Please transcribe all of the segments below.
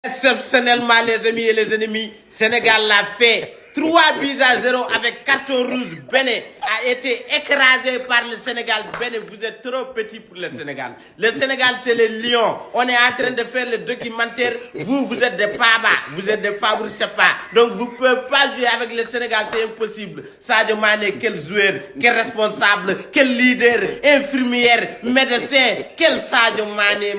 Exceptionnellement, les amis et les ennemis, Sénégal l'a fait. 3-0 avec carton rouge. Bénin a été écrasé par le Sénégal. Bénin, vous êtes trop petit pour le Sénégal. Le Sénégal, c'est les lions. On est en train de faire le documentaire. Vous êtes des pabas. Vous êtes des Fabrice Sepa. Donc, vous ne pouvez pas jouer avec le Sénégal. C'est impossible. Sadio Mané, quel joueur, quel responsable, quel leader, infirmière, médecin. Quel Sadio Mané,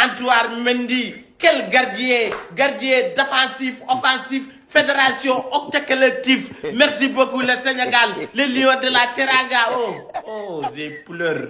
Antoine Mendy. Quel gardien défensif, offensif, fédération, octa-collectif. Merci beaucoup le Sénégal, les lions de la Teranga. Oh, j'ai pleuré.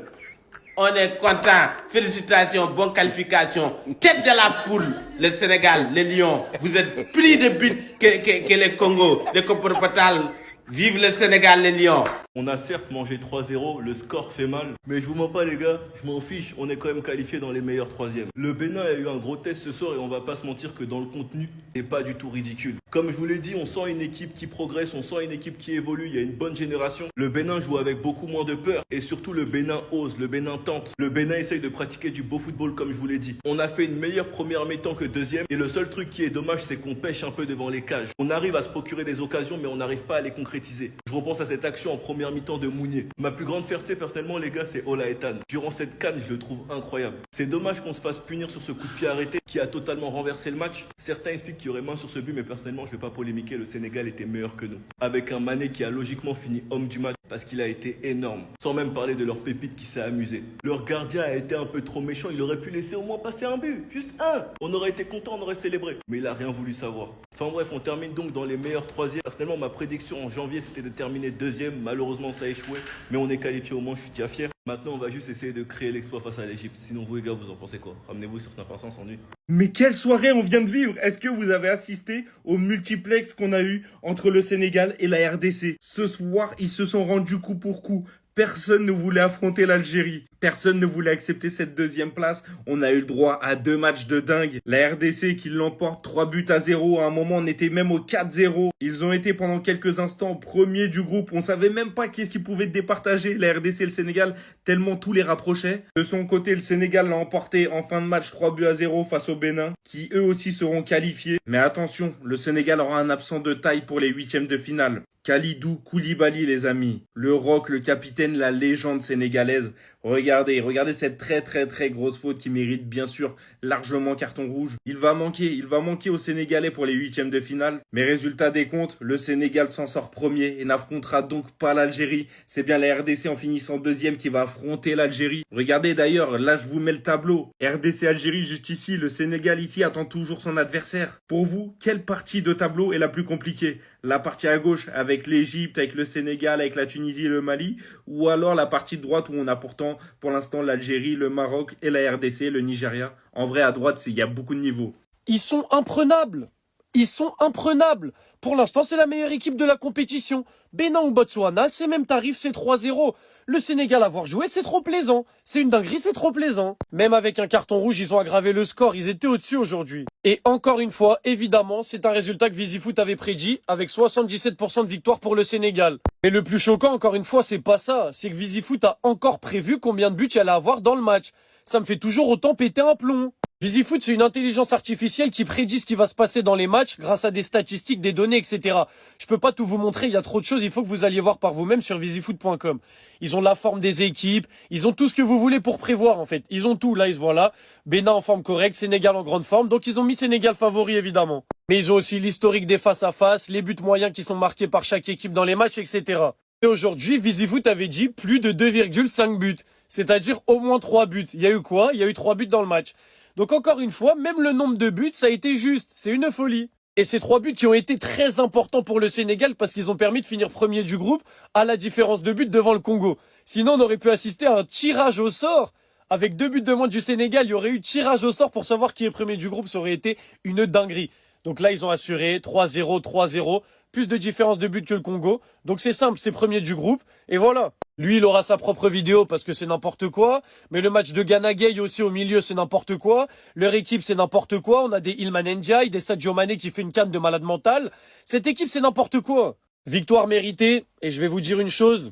On est content. Félicitations, bonne qualification. Tête de la poule, le Sénégal, les lions. Vous êtes plus de buts que les Congo, les Coporopatales. Vive le Sénégal, les lions. On a certes mangé 3-0, le score fait mal, mais je vous mens pas les gars, je m'en fiche, on est quand même qualifié dans les meilleurs troisièmes. Le Bénin a eu un gros test ce soir et on va pas se mentir que dans le contenu, c'est pas du tout ridicule. Comme je vous l'ai dit, on sent une équipe qui progresse, on sent une équipe qui évolue, il y a une bonne génération. Le Bénin joue avec beaucoup moins de peur et surtout le Bénin ose, le Bénin tente. Le Bénin essaye de pratiquer du beau football comme je vous l'ai dit. On a fait une meilleure première mi-temps que deuxième et le seul truc qui est dommage c'est qu'on pêche un peu devant les cages. On arrive à se procurer des occasions mais on n'arrive pas à les concrétiser. Je repense à cette action en première mi-temps de Mounier. Ma plus grande fierté personnellement les gars c'est Ola Ethan. Durant cette CAN je le trouve incroyable. C'est dommage qu'on se fasse punir sur ce coup de pied arrêté qui a totalement renversé le match. Certains expliquent qu'il y aurait main sur ce but mais personnellement je vais pas polémiquer, le Sénégal était meilleur que nous. Avec un Mané qui a logiquement fini homme du match parce qu'il a été énorme. Sans même parler de leur pépite qui s'est amusé. Leur gardien a été un peu trop méchant, il aurait pu laisser au moins passer un but. Juste un. On aurait été content, on aurait célébré. Mais il a rien voulu savoir. Enfin bref, on termine donc dans les meilleurs troisièmes. Personnellement, ma prédiction en janvier c'était de terminer deuxième. Malheureusement ça a échoué. Mais on est qualifié au moins, je suis déjà fier. Maintenant on va juste essayer de créer l'exploit face à l'Égypte. Sinon vous les gars, vous en pensez quoi? Ramenez-vous sur Snap sans nuit. Mais quelle soirée on vient de vivre! Est-ce que vous avez assisté au multiplex qu'on a eu entre le Sénégal et la RDC? Ce soir, ils se sont rendus coup pour coup. Personne ne voulait affronter l'Algérie. Personne ne voulait accepter cette deuxième place. On a eu le droit à 2 matchs de dingue. La RDC qui l'emporte 3-0. À un moment, on était même au 4-0. Ils ont été pendant quelques instants premiers du groupe. On savait même pas qui est-ce qui pouvait départager la RDC et le Sénégal, tellement tout les rapprochait. De son côté, le Sénégal l'a emporté en fin de match 3-0 face au Bénin, qui eux aussi seront qualifiés. Mais attention, le Sénégal aura un absent de taille pour les huitièmes de finale. Kalidou Koulibaly, les amis. Le roc, le capitaine, la légende sénégalaise. Regardez cette très grosse faute qui mérite bien sûr largement carton rouge. Il va manquer aux Sénégalais pour les huitièmes de finale. Mais résultat des comptes, le Sénégal s'en sort premier et n'affrontera donc pas l'Algérie. C'est bien la RDC en finissant deuxième qui va affronter l'Algérie. Regardez d'ailleurs, là je vous mets le tableau. RDC-Algérie juste ici, le Sénégal ici attend toujours son adversaire. Pour vous, quelle partie de tableau est la plus compliquée? La partie à gauche avec l'Égypte, avec le Sénégal, avec la Tunisie et le Mali, ou alors la partie de droite où on a pourtant pour l'instant l'Algérie, le Maroc et la RDC, le Nigeria. En vrai à droite il y a beaucoup de niveaux. Ils sont imprenables. Ils sont imprenables. Pour l'instant, c'est la meilleure équipe de la compétition. Bénin ou Botswana, c'est même tarif, c'est 3-0. Le Sénégal avoir joué, c'est trop plaisant. C'est une dinguerie, c'est trop plaisant. Même avec un carton rouge, ils ont aggravé le score. Ils étaient au-dessus aujourd'hui. Et encore une fois, évidemment, c'est un résultat que VisiFoot avait prédit avec 77% de victoire pour le Sénégal. Mais le plus choquant, encore une fois, c'est pas ça. C'est que VisiFoot a encore prévu combien de buts il allait avoir dans le match. Ça me fait toujours autant péter un plomb. VisiFoot, c'est une intelligence artificielle qui prédit ce qui va se passer dans les matchs grâce à des statistiques, des données, etc. Je peux pas tout vous montrer, il y a trop de choses, il faut que vous alliez voir par vous-même sur visifoot.com. Ils ont la forme des équipes, ils ont tout ce que vous voulez pour prévoir en fait. Ils ont tout, là ils se voient là. Bénin en forme correcte, Sénégal en grande forme, donc ils ont mis Sénégal favori évidemment. Mais ils ont aussi l'historique des face-à-face, les buts moyens qui sont marqués par chaque équipe dans les matchs, etc. Et aujourd'hui, VisiFoot avait dit plus de 2,5 buts, c'est-à-dire au moins 3 buts. Il y a eu quoi? Il y a eu 3 buts dans le match. Donc encore une fois, même le nombre de buts, ça a été juste. C'est une folie. Et ces 3 buts qui ont été très importants pour le Sénégal parce qu'ils ont permis de finir premier du groupe à la différence de buts devant le Congo. Sinon, on aurait pu assister à un tirage au sort. Avec 2 buts de moins du Sénégal, il y aurait eu tirage au sort pour savoir qui est premier du groupe. Ça aurait été une dinguerie. Donc là, ils ont assuré 3-0, 3-0. Plus de différence de buts que le Congo. Donc c'est simple, c'est premier du groupe. Et voilà. Lui, il aura sa propre vidéo parce que c'est n'importe quoi. Mais le match de Ghana Gueye aussi au milieu, c'est n'importe quoi. Leur équipe, c'est n'importe quoi. On a des Ilman Ndiaye, des Sadio Mané qui fait une canne de malade mental. Cette équipe, c'est n'importe quoi. Victoire méritée. Et je vais vous dire une chose.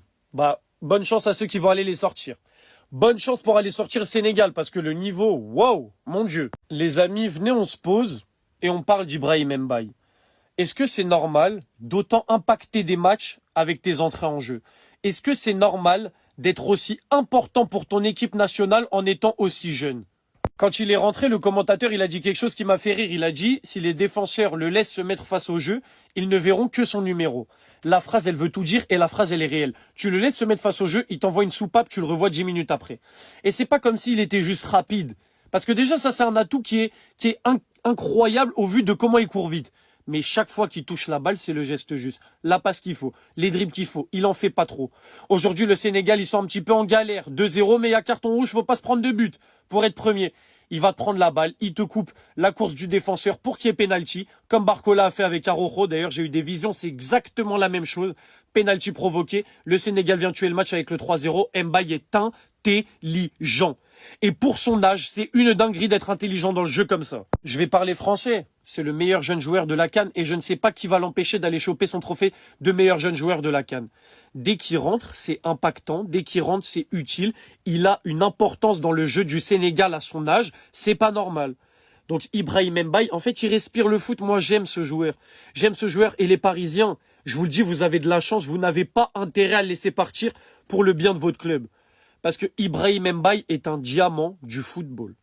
Bonne chance à ceux qui vont aller les sortir. Bonne chance pour aller sortir le Sénégal parce que le niveau, waouh, mon Dieu. Les amis, venez, on se pose. et on parle d'Ibrahim Mbaye. Est-ce que c'est normal d'autant impacter des matchs avec tes entrées en jeu? Est-ce que c'est normal d'être aussi important pour ton équipe nationale en étant aussi jeune? Quand il est rentré, le commentateur, il a dit quelque chose qui m'a fait rire. Il a dit, si les défenseurs le laissent se mettre face au jeu, ils ne verront que son numéro. La phrase, elle veut tout dire et la phrase, elle est réelle. Tu le laisses se mettre face au jeu, il t'envoie une soupape, tu le revois 10 minutes après. Et c'est pas comme s'il était juste rapide. Parce que déjà, ça, c'est un atout qui est incroyable au vu de comment il court vite. Mais chaque fois qu'il touche la balle, c'est le geste juste. La passe qu'il faut, les dribbles qu'il faut. Il en fait pas trop. Aujourd'hui, le Sénégal, ils sont un petit peu en galère. 2-0, mais il y a carton rouge, faut pas se prendre de but pour être premier. Il va te prendre la balle, il te coupe la course du défenseur pour qu'il y ait penalty, comme Barcola a fait avec Araujo. D'ailleurs, j'ai eu des visions, c'est exactement la même chose. Penalty provoqué, le Sénégal vient tuer le match avec le 3-0. Mbaye est intelligent. Et pour son âge, c'est une dinguerie d'être intelligent dans le jeu comme ça. Je vais parler français. C'est le meilleur jeune joueur de la CAN et je ne sais pas qui va l'empêcher d'aller choper son trophée de meilleur jeune joueur de la CAN. Dès qu'il rentre, c'est impactant. Dès qu'il rentre, c'est utile. Il a une importance dans le jeu du Sénégal à son âge. C'est pas normal. Donc Ibrahim Mbaye, en fait, il respire le foot. Moi, j'aime ce joueur. J'aime ce joueur et les Parisiens. Je vous le dis, vous avez de la chance. Vous n'avez pas intérêt à le laisser partir pour le bien de votre club. Parce que Ibrahim Mbaye est un diamant du football.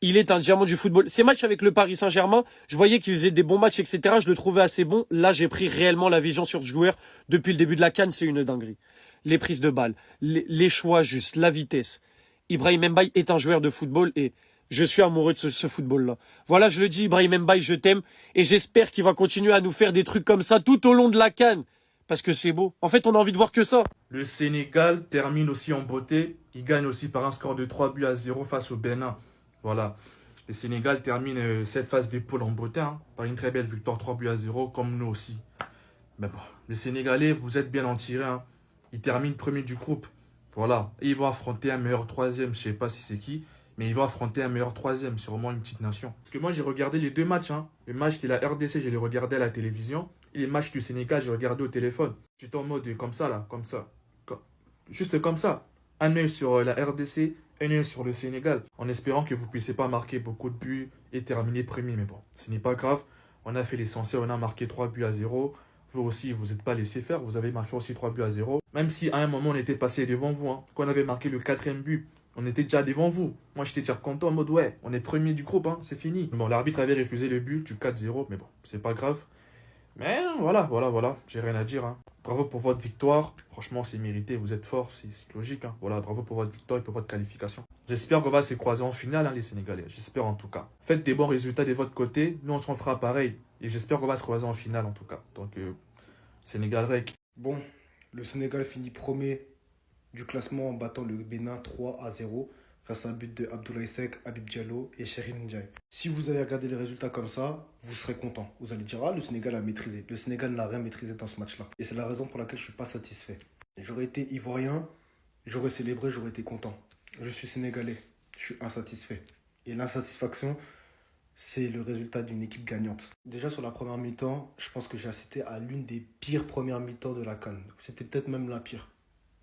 Il est un diamant du football. Ces matchs avec le Paris Saint-Germain, je voyais qu'il faisait des bons matchs, etc. Je le trouvais assez bon. Là, j'ai pris réellement la vision sur ce joueur. Depuis le début de la CAN, c'est une dinguerie. Les prises de balles, les choix justes, la vitesse. Ibrahim Mbaye est un joueur de football et je suis amoureux de ce football-là. Voilà, je le dis, Ibrahim Mbaye, je t'aime. Et j'espère qu'il va continuer à nous faire des trucs comme ça tout au long de la CAN. Parce que c'est beau. En fait, on a envie de voir que ça. Le Sénégal termine aussi en beauté. Il gagne aussi par un score de 3-0 face au Bénin. Voilà. Le Sénégal termine cette phase des poules en beauté, hein, par une très belle victoire 3-0, comme nous aussi. Mais bon, les Sénégalais, vous êtes bien en tirés. Hein. Ils terminent premier du groupe. Voilà. Et ils vont affronter un meilleur troisième. Je ne sais pas si c'est qui. Mais ils vont affronter un meilleur troisième. Sûrement une petite nation. Parce que moi, j'ai regardé les deux matchs. Hein. Le match de la RDC, je l'ai regardé à la télévision. Et les matchs du Sénégal, j'ai regardé au téléphone. J'étais en mode comme ça, là. Comme ça. Juste comme ça. Un œil sur la RDC, un œil sur le Sénégal. En espérant que vous ne puissiez pas marquer beaucoup de buts et terminer premier. Mais bon, ce n'est pas grave. On a fait l'essentiel. On a marqué 3-0. Vous aussi, vous n'êtes pas laissé faire. Vous avez marqué aussi 3-0. Même si à un moment, on était passé devant vous. Hein. Quand on avait marqué le 4e but, on était déjà devant vous. Moi, j'étais déjà content en mode, ouais, on est premier du groupe, hein, c'est fini. Bon, l'arbitre avait refusé le but du 4-0, mais bon, c'est pas grave. Mais voilà, j'ai rien à dire. Hein. Bravo pour votre victoire. Franchement, c'est mérité, vous êtes forts, c'est logique. Hein. Voilà, bravo pour votre victoire et pour votre qualification. J'espère qu'on va se croiser en finale, hein, les Sénégalais. J'espère en tout cas. Faites des bons résultats de votre côté. Nous, on s'en fera pareil. Et j'espère qu'on va se croiser en finale, en tout cas. Donc, Sénégal rec. Bon, le Sénégal finit premier du classement en battant le Bénin 3-0 grâce à un but de Abdoulaye Seck, Habib Diallo et Chérif Ndiaye. Si vous avez regardé les résultats comme ça, vous serez content. Vous allez dire, ah, le Sénégal a maîtrisé. Le Sénégal n'a rien maîtrisé dans ce match-là. Et c'est la raison pour laquelle je ne suis pas satisfait. J'aurais été ivoirien, j'aurais célébré, j'aurais été content. Je suis sénégalais, je suis insatisfait. Et l'insatisfaction, c'est le résultat d'une équipe gagnante. Déjà sur la première mi-temps, je pense que j'ai assisté à l'une des pires premières mi-temps de la CAN. C'était peut-être même la pire.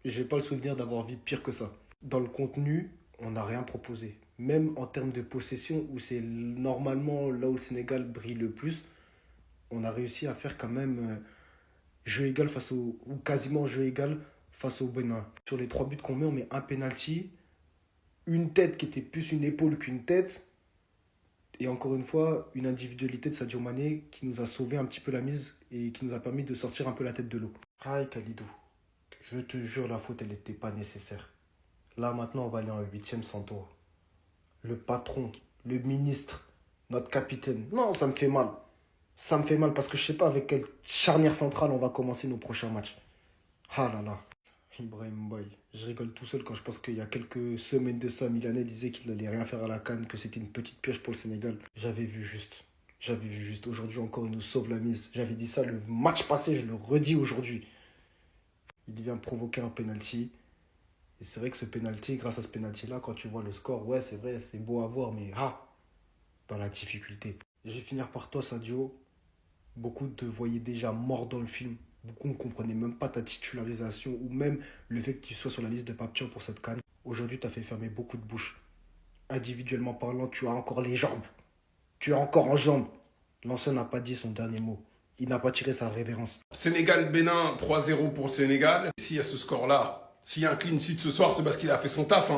Je n'ai pas le souvenir d'avoir vu pire que ça. Dans le contenu, on n'a rien proposé. Même en termes de possession, où c'est normalement là où le Sénégal brille le plus, on a réussi à faire quand même jeu égal ou quasiment jeu égal face au Bénin. Sur les 3 buts qu'on met, on met un penalty, une tête qui était plus une épaule qu'une tête, et encore une fois, une individualité de Sadio Mané qui nous a sauvé un petit peu la mise et qui nous a permis de sortir un peu la tête de l'eau. Aïe Khalidou, je te jure, la faute, elle n'était pas nécessaire. Là, maintenant, on va aller en 8e sans toi. Le patron, le ministre, notre capitaine. Non, ça me fait mal. Ça me fait mal parce que je ne sais pas avec quelle charnière centrale on va commencer nos prochains matchs. Ah là là. Ibrahim Mbaye. Je rigole tout seul quand je pense qu'il y a quelques semaines de ça, Milanais disait qu'il n'allait rien faire à la CAN, que c'était une petite pioche pour le Sénégal. J'avais vu juste. Aujourd'hui encore, il nous sauve la mise. J'avais dit ça le match passé, je le redis aujourd'hui. Il vient provoquer un penalty. Et c'est vrai que ce penalty, grâce à ce penalty-là, quand tu vois le score, ouais, c'est vrai, c'est beau à voir, mais dans la difficulté. Je vais finir par toi, Sadio. Beaucoup te voyaient déjà mort dans le film. Beaucoup ne comprenaient même pas ta titularisation ou même le fait que tu sois sur la liste de Papetian pour cette CAN. Aujourd'hui, tu as fait fermer beaucoup de bouches. Individuellement parlant, tu as encore les jambes. Tu es encore en jambes. L'ancien n'a pas dit son dernier mot. Il n'a pas tiré sa révérence. Sénégal-Bénin, 3-0 pour le Sénégal. S'il y a ce score-là, s'il y a un clean sheet ce soir, c'est parce qu'il a fait son taf.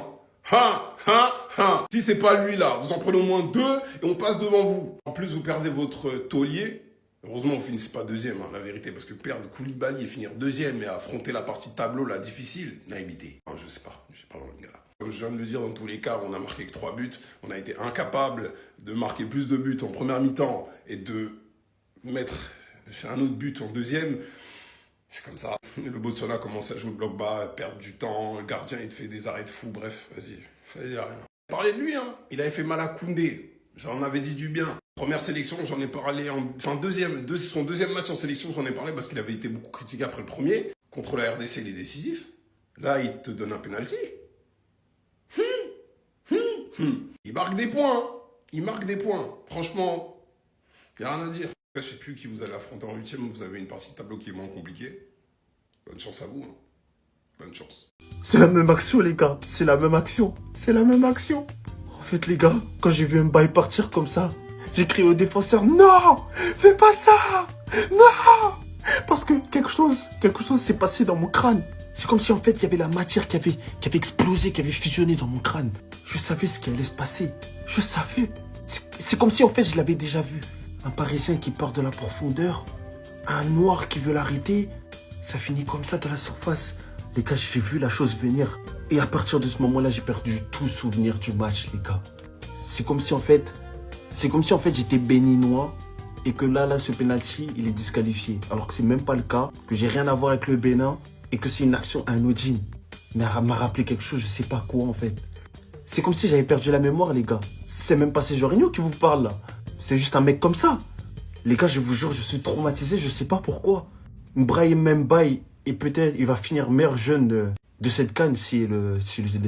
Si c'est pas lui là, vous en prenez au moins 2 et on passe devant vous. En plus, vous perdez votre taulier. Heureusement, on finissait pas deuxième, la vérité, parce que perdre Koulibaly et finir deuxième et affronter la partie de tableau, là, difficile, naïveté. Je sais pas dans le gars. Comme je viens de le dire, dans tous les cas, on a marqué que 3 buts. On a été incapable de marquer plus de buts en première mi-temps et de mettre un autre but en deuxième. C'est comme ça. Le Botswana commence à jouer le bloc bas, perdre du temps, le gardien il te fait des arrêts de fou, bref, vas-y, ça y a rien. Parlez de lui, hein. Il avait fait mal à Koundé, j'en avais dit du bien. Première sélection, j'en ai parlé, son deuxième match en sélection, j'en ai parlé parce qu'il avait été beaucoup critiqué après le premier. Contre la RDC, il est décisif. Là, il te donne un penalty. Il marque des points, hein. Il marque des points. Franchement, il n'y a rien à dire. Je ne sais plus qui vous allez affronter en 8e, vous avez une partie de tableau qui est moins compliquée. Bonne chance à vous. Hein. Bonne chance. C'est la même action, les gars. C'est la même action. C'est la même action. En fait, les gars, quand j'ai vu Mbaye partir comme ça, j'ai crié au défenseur, non, fais pas ça, non, parce que quelque chose s'est passé dans mon crâne. C'est comme si en fait il y avait la matière qui avait explosé, qui avait fusionné dans mon crâne. Je savais ce qui allait se passer. Je savais. C'est comme si en fait je l'avais déjà vu. Un Parisien qui part de la profondeur, un Noir qui veut l'arrêter. Ça finit comme ça dans la surface. Les gars, j'ai vu la chose venir. Et à partir de ce moment-là, j'ai perdu tout souvenir du match, les gars. C'est comme si en fait j'étais béninois et que là, ce penalty, il est disqualifié. Alors que c'est même pas le cas, que j'ai rien à voir avec le Bénin et que c'est une action anodine. Mais elle m'a rappelé quelque chose, je sais pas quoi en fait. C'est comme si j'avais perdu la mémoire, les gars. C'est même pas Jorginho qui vous parle là. C'est juste un mec comme ça. Les gars, je vous jure, je suis traumatisé, je sais pas pourquoi. Brahim Mbaye, et peut-être il va finir meilleur jeune de cette CAN si le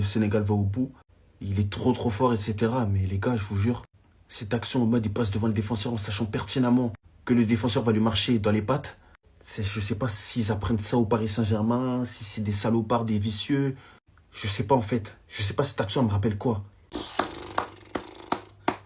Sénégal va au bout. Il est trop fort, etc. Mais les gars, je vous jure, cette action en mode il passe devant le défenseur en sachant pertinemment que le défenseur va lui marcher dans les pattes. Je sais pas s'ils apprennent ça au Paris Saint-Germain, si c'est des salopards, des vicieux. Je sais pas en fait. Je sais pas cette action elle me rappelle quoi.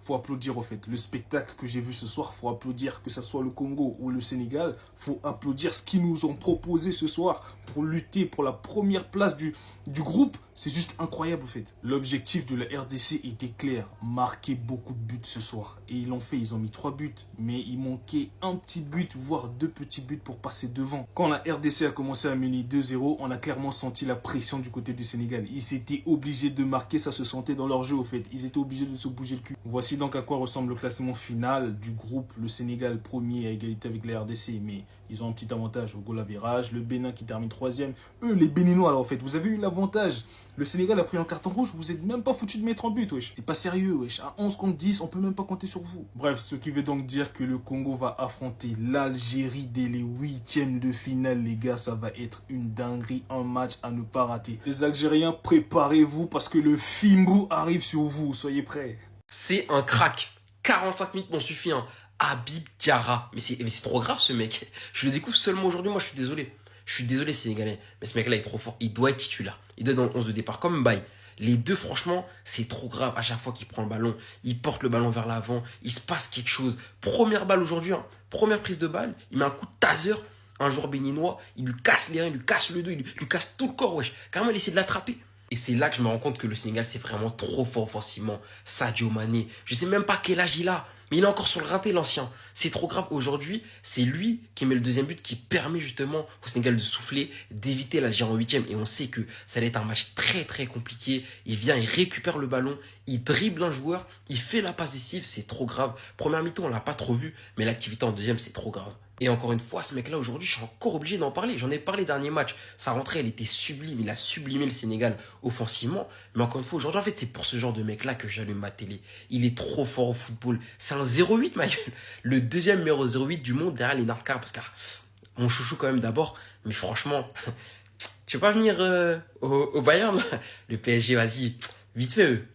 Faut applaudir au fait. Le spectacle que j'ai vu ce soir, faut applaudir que ce soit le Congo ou le Sénégal. Faut applaudir ce qu'ils nous ont proposé ce soir pour lutter pour la première place du groupe. C'est juste incroyable au fait. L'objectif de la RDC était clair. Marquer beaucoup de buts ce soir. Et ils l'ont fait, ils ont mis 3 buts. Mais il manquait un petit but, voire 2 petits buts pour passer devant. Quand la RDC a commencé à mener 2-0, on a clairement senti la pression du côté du Sénégal. Ils étaient obligés de marquer, ça se sentait dans leur jeu au fait. Ils étaient obligés de se bouger le cul. Voici donc à quoi ressemble le classement final du groupe. Le Sénégal premier à égalité avec la RDC. Mais ils ont un petit avantage au goal average. Le Bénin qui termine 3e. Eux, les Béninois, alors en fait, vous avez eu l'avantage. Le Sénégal a pris un carton rouge, vous êtes même pas foutu de mettre en but, wesh. C'est pas sérieux, wesh. À 11 contre 10, on peut même pas compter sur vous. Bref, ce qui veut donc dire que le Congo va affronter l'Algérie dès les 8e de finale, les gars. Ça va être une dinguerie, un match à ne pas rater. Les Algériens, préparez-vous parce que le Fimbu arrive sur vous. Soyez prêts. C'est un crack. 45 minutes m'ont suffi, hein. Habib Diarra. Mais c'est trop grave, ce mec. Je le découvre seulement aujourd'hui, moi je suis désolé. Je suis désolé, Sénégalais, mais ce mec-là est trop fort. Il doit être titulaire. Il doit être dans le 11 de départ, comme Mbaye. Les deux, franchement, c'est trop grave. À chaque fois qu'il prend le ballon, il porte le ballon vers l'avant. Il se passe quelque chose. Première balle aujourd'hui, hein. Première prise de balle. Il met un coup de taser. Un joueur béninois, il lui casse les reins, il lui casse le dos, il lui casse tout le corps, wesh. Carrément, il essaie de l'attraper. Et c'est là que je me rends compte que le Sénégal, c'est vraiment trop fort offensivement. Sadio Mané, je sais même pas quel âge il a, mais il est encore sur le rinté, l'ancien. C'est trop grave. Aujourd'hui, c'est lui qui met le deuxième but qui permet justement au Sénégal de souffler, d'éviter l'Algérie en 8e. Et on sait que ça allait être un match très compliqué. Il vient, il récupère le ballon, il dribble un joueur, il fait la passe décisive, c'est trop grave. Première mi-temps, on l'a pas trop vu, mais l'activité en deuxième, c'est trop grave. Et encore une fois, ce mec-là, aujourd'hui, je suis encore obligé d'en parler. J'en ai parlé dernier match. Sa rentrée, elle était sublime. Il a sublimé le Sénégal offensivement. Mais encore une fois, aujourd'hui, en fait, c'est pour ce genre de mec-là que j'allume ma télé. Il est trop fort au football. C'est un 0-8, ma gueule. Le deuxième meilleur 0-8 du monde derrière Lennart Carr. Parce que mon chouchou quand même d'abord. Mais franchement, tu veux pas venir au Bayern, là? Le PSG, vas-y, vite fait, eux.